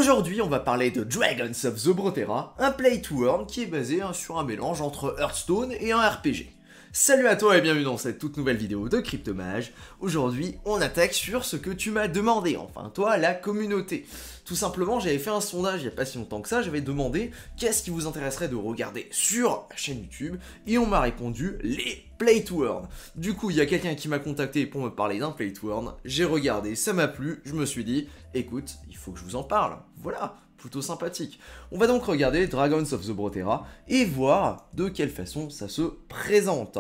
Aujourd'hui, on va parler de Dragons of Zobrotera, un play-to-earn qui est basé sur un mélange entre Hearthstone et un RPG. Salut à toi et bienvenue dans cette toute nouvelle vidéo de Cryptomage. Aujourd'hui, on attaque sur ce que tu m'as demandé, enfin toi, la communauté. Tout simplement, j'avais fait un sondage il n'y a pas si longtemps que ça, j'avais demandé qu'est-ce qui vous intéresserait de regarder sur la chaîne YouTube, et on m'a répondu les play-to-earn. Du coup, il y a quelqu'un qui m'a contacté pour me parler d'un play-to-earn, j'ai regardé, ça m'a plu, je me suis dit, écoute, il faut que je vous en parle, voilà. Plutôt sympathique. On va donc regarder Dragons of Zobrotera et voir de quelle façon ça se présente.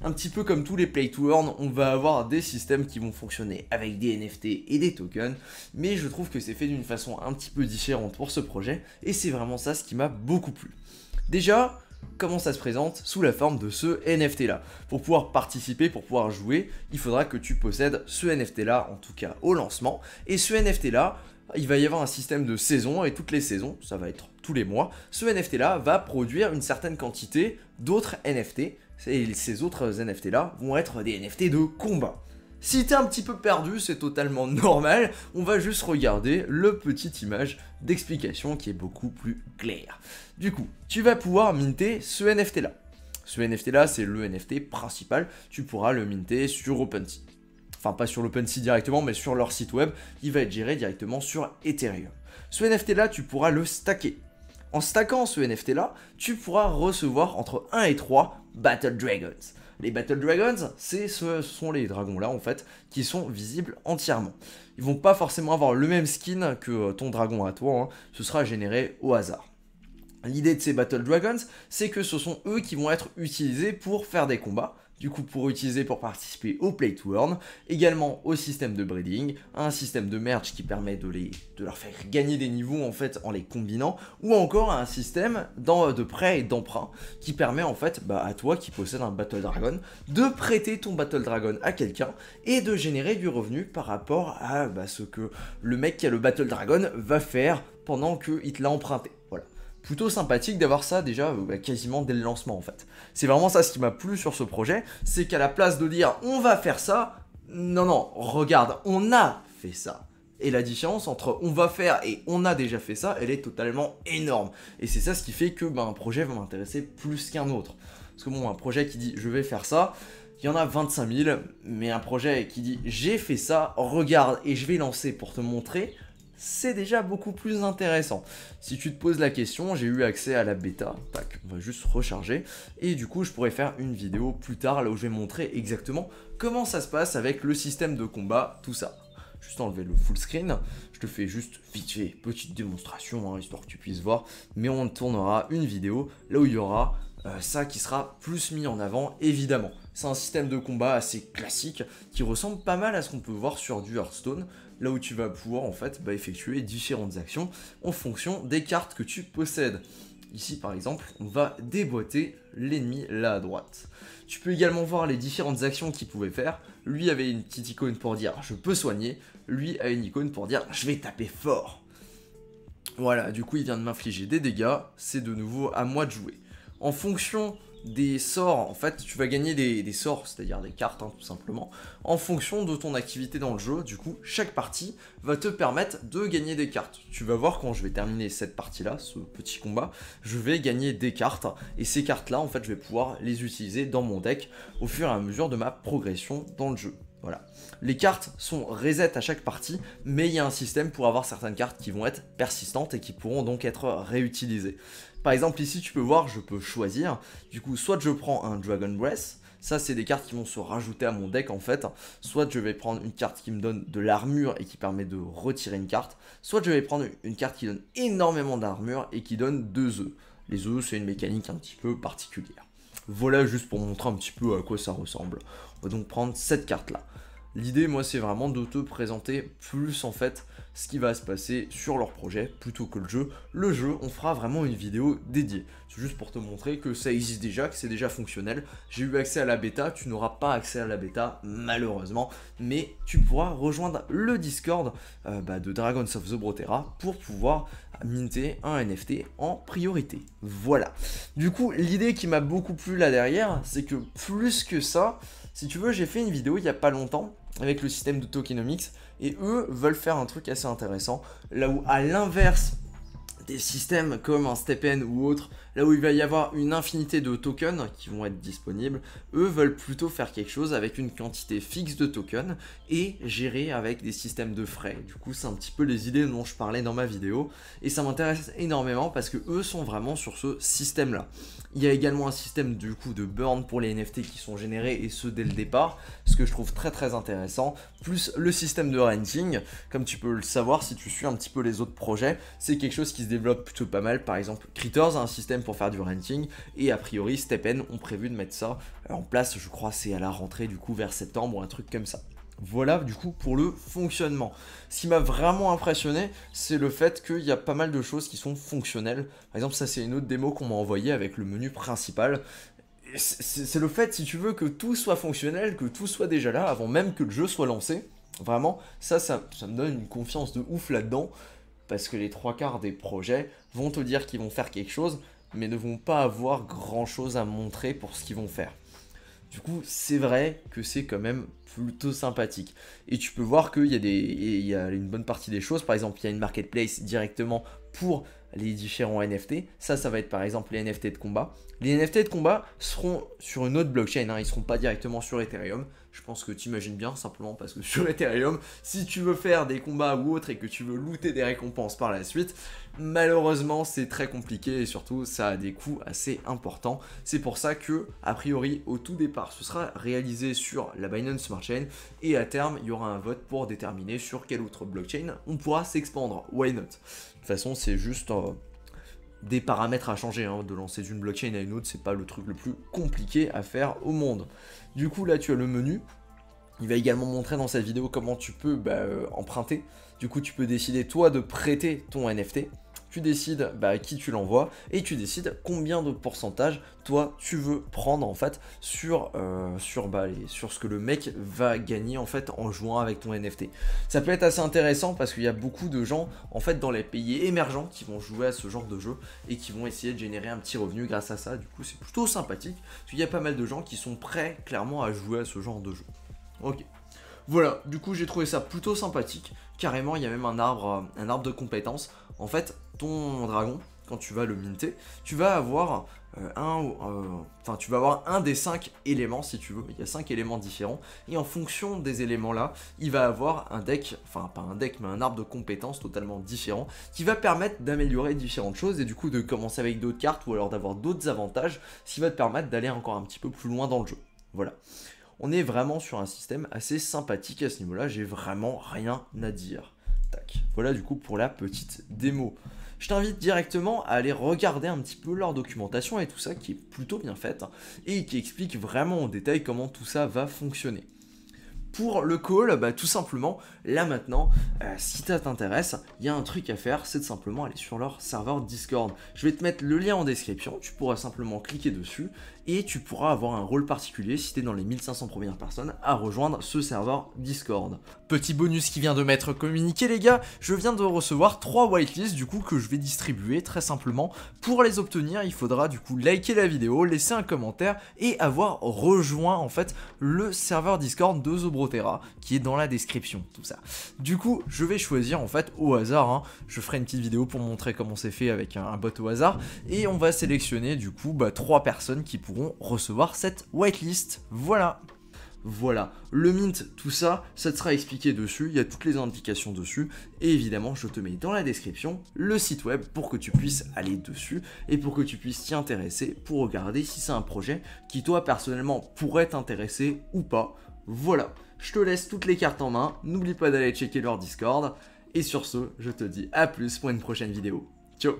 Un petit peu comme tous les play-to-earn, on va avoir des systèmes qui vont fonctionner avec des NFT et des tokens, mais je trouve que c'est fait d'une façon un petit peu différente pour ce projet, et c'est vraiment ça ce qui m'a beaucoup plu. Déjà, comment ça se présente sous la forme de ce NFT là. Pour pouvoir participer, pour pouvoir jouer, il faudra que tu possèdes ce NFT là, en tout cas au lancement, et ce NFT là, il va y avoir un système de saison, et toutes les saisons, ça va être tous les mois, ce NFT là va produire une certaine quantité d'autres NFT, et ces autres NFT là vont être des NFT de combat. Si t'es un petit peu perdu, c'est totalement normal, on va juste regarder le petite image d'explication qui est beaucoup plus claire. Du coup, tu vas pouvoir minter ce NFT là. Ce NFT là, c'est le NFT principal, tu pourras le minter sur OpenSea. Enfin, pas sur l'OpenSea directement, mais sur leur site web, il va être géré directement sur Ethereum. Ce NFT là, tu pourras le stacker. En stackant ce NFT là, tu pourras recevoir entre 1 et 3 Battle Dragons. Les Battle Dragons, ce sont les dragons là en fait, qui sont visibles entièrement. Ils vont pas forcément avoir le même skin que ton dragon à toi, hein. Ce sera généré au hasard. L'idée de ces Battle Dragons, c'est que ce sont eux qui vont être utilisés pour faire des combats, du coup pour utiliser pour participer au play to earn, également au système de breeding, un système de merge qui permet de leur faire gagner des niveaux en fait en les combinant, ou encore un système de prêt et d'emprunt qui permet en fait à toi qui possède un Battle Dragon de prêter ton Battle Dragon à quelqu'un et de générer du revenu par rapport à ce que le mec qui a le Battle Dragon va faire pendant qu'il te l'a emprunté. Voilà. Plutôt sympathique d'avoir ça déjà quasiment dès le lancement en fait. C'est vraiment ça ce qui m'a plu sur ce projet, c'est qu'à la place de dire on va faire ça, non, regarde, on a fait ça. Et la différence entre on va faire et on a déjà fait ça, elle est totalement énorme. Et c'est ça ce qui fait que un projet va m'intéresser plus qu'un autre. Parce que bon, un projet qui dit je vais faire ça, il y en a 25 000, mais un projet qui dit j'ai fait ça, regarde et je vais lancer pour te montrer, c'est déjà beaucoup plus intéressant. Si tu te poses la question, j'ai eu accès à la bêta, tac, on va juste recharger, et du coup je pourrais faire une vidéo plus tard là où je vais montrer exactement comment ça se passe avec le système de combat, tout ça. Juste enlever le full screen, je te fais juste vite fait, petite démonstration, hein, histoire que tu puisses voir, mais on tournera une vidéo là où il y aura ça qui sera plus mis en avant, évidemment. C'est un système de combat assez classique qui ressemble pas mal à ce qu'on peut voir sur du Hearthstone, là où tu vas pouvoir en fait effectuer différentes actions en fonction des cartes que tu possèdes. Ici par exemple, on va déboîter l'ennemi là à droite. Tu peux également voir les différentes actions qu'il pouvait faire. Lui avait une petite icône pour dire je peux soigner, lui a une icône pour dire je vais taper fort. Voilà, du coup il vient de m'infliger des dégâts, c'est de nouveau à moi de jouer. En fonction des sorts, en fait, tu vas gagner des sorts, c'est-à-dire des cartes, hein, tout simplement, en fonction de ton activité dans le jeu. Du coup, chaque partie va te permettre de gagner des cartes. Tu vas voir quand je vais terminer cette partie-là, ce petit combat, je vais gagner des cartes, et ces cartes-là, en fait, je vais pouvoir les utiliser dans mon deck au fur et à mesure de ma progression dans le jeu. Voilà. Les cartes sont reset à chaque partie, mais il y a un système pour avoir certaines cartes qui vont être persistantes et qui pourront donc être réutilisées. Par exemple ici tu peux voir, je peux choisir, du coup soit je prends un Dragon Breath, ça c'est des cartes qui vont se rajouter à mon deck en fait, soit je vais prendre une carte qui me donne de l'armure et qui permet de retirer une carte, soit je vais prendre une carte qui donne énormément d'armure et qui donne 2 œufs. Les œufs c'est une mécanique un petit peu particulière. Voilà juste pour montrer un petit peu à quoi ça ressemble. On va donc prendre cette carte là. L'idée, moi, c'est vraiment de te présenter plus, en fait, ce qui va se passer sur leur projet, plutôt que le jeu. Le jeu, on fera vraiment une vidéo dédiée. C'est juste pour te montrer que ça existe déjà, que c'est déjà fonctionnel. J'ai eu accès à la bêta, tu n'auras pas accès à la bêta, malheureusement. Mais tu pourras rejoindre le Discord de Dragons of Zobrotera pour pouvoir minter un NFT en priorité. Voilà. Du coup, l'idée qui m'a beaucoup plu là derrière, c'est que plus que ça, si tu veux, j'ai fait une vidéo il n'y a pas longtemps avec le système de tokenomics, et eux veulent faire un truc assez intéressant, là où à l'inverse des systèmes comme un STEPN ou autre, là où il va y avoir une infinité de tokens qui vont être disponibles, eux veulent plutôt faire quelque chose avec une quantité fixe de tokens et gérer avec des systèmes de frais. Du coup, c'est un petit peu les idées dont je parlais dans ma vidéo et ça m'intéresse énormément parce que eux sont vraiment sur ce système-là. Il y a également un système du coup de burn pour les NFT qui sont générés et ce dès le départ, ce que je trouve très intéressant, plus le système de renting, comme tu peux le savoir si tu suis un petit peu les autres projets, c'est quelque chose qui se développe plutôt pas mal. Par exemple, Critters a un système pour faire du renting et a priori STEPN ont prévu de mettre ça en place, je crois c'est à la rentrée du coup vers septembre ou un truc comme ça. Voilà du coup pour le fonctionnement. Ce qui m'a vraiment impressionné, c'est le fait qu'il y a pas mal de choses qui sont fonctionnelles. Par exemple, ça c'est une autre démo qu'on m'a envoyée avec le menu principal. C'est le fait, si tu veux, que tout soit fonctionnel, que tout soit déjà là avant même que le jeu soit lancé. Vraiment, ça me donne une confiance de ouf là-dedans. Parce que les 3/4 des projets vont te dire qu'ils vont faire quelque chose, mais ne vont pas avoir grand chose à montrer pour ce qu'ils vont faire. Du coup, c'est vrai que c'est quand même plutôt sympathique. Et tu peux voir qu'il y a une bonne partie des choses. Par exemple, il y a une marketplace directement pour les différents NFT. Ça va être par exemple les NFT de combat. Les NFT de combat seront sur une autre blockchain, hein. Ils ne seront pas directement sur Ethereum. Je pense que tu imagines bien, simplement parce que sur Ethereum, si tu veux faire des combats ou autre et que tu veux looter des récompenses par la suite, malheureusement c'est très compliqué et surtout ça a des coûts assez importants. C'est pour ça que, a priori, au tout départ, ce sera réalisé sur la Binance Smart Chain et à terme, il y aura un vote pour déterminer sur quelle autre blockchain on pourra s'expandre. Why not? De toute façon, c'est juste des paramètres à changer, hein. De lancer d'une blockchain à une autre, c'est pas le truc le plus compliqué à faire au monde. Du coup, là, tu as le menu. Il va également montrer dans cette vidéo comment tu peux emprunter. Du coup, tu peux décider, toi, de prêter ton NFT. Tu décides à qui tu l'envoies et tu décides combien de pourcentage, toi, tu veux prendre, en fait, sur ce que le mec va gagner, en fait, en jouant avec ton NFT. Ça peut être assez intéressant parce qu'il y a beaucoup de gens, en fait, dans les pays émergents qui vont jouer à ce genre de jeu et qui vont essayer de générer un petit revenu grâce à ça. Du coup, c'est plutôt sympathique parce qu'il y a pas mal de gens qui sont prêts, clairement, à jouer à ce genre de jeu. Ok. Voilà, du coup j'ai trouvé ça plutôt sympathique. Carrément, il y a même un arbre de compétences. En fait, ton dragon, quand tu vas le minter, tu vas avoir un des 5 éléments si tu veux. Il y a 5 éléments différents. Et en fonction des éléments là, il va avoir un deck, enfin pas un deck, mais un arbre de compétences totalement différent qui va permettre d'améliorer différentes choses et du coup de commencer avec d'autres cartes ou alors d'avoir d'autres avantages, ce qui va te permettre d'aller encore un petit peu plus loin dans le jeu. Voilà. On est vraiment sur un système assez sympathique à ce niveau-là, j'ai vraiment rien à dire. Tac. Voilà du coup pour la petite démo. Je t'invite directement à aller regarder un petit peu leur documentation et tout ça qui est plutôt bien faite et qui explique vraiment en détail comment tout ça va fonctionner. Pour le call, tout simplement, là maintenant, si ça t'intéresse, il y a un truc à faire, c'est de simplement aller sur leur serveur Discord. Je vais te mettre le lien en description, tu pourras simplement cliquer dessus et tu pourras avoir un rôle particulier si tu es dans les 1500 premières personnes à rejoindre ce serveur Discord. Petit bonus qui vient de m'être communiqué les gars, je viens de recevoir 3 whitelists du coup que je vais distribuer très simplement. Pour les obtenir, il faudra du coup liker la vidéo, laisser un commentaire et avoir rejoint en fait le serveur Discord de Zobrotera qui est dans la description, tout ça. Du coup, je vais choisir en fait au hasard, hein. Je ferai une petite vidéo pour montrer comment c'est fait avec un bot au hasard et on va sélectionner du coup 3 personnes qui pourront recevoir cette whitelist. Voilà. Voilà, le mint, tout ça, ça te sera expliqué dessus, il y a toutes les indications dessus, et évidemment je te mets dans la description le site web pour que tu puisses aller dessus, et pour que tu puisses t'y intéresser, pour regarder si c'est un projet qui toi personnellement pourrait t'intéresser ou pas. Voilà, je te laisse toutes les cartes en main, n'oublie pas d'aller checker leur Discord, et sur ce, je te dis à plus pour une prochaine vidéo. Ciao.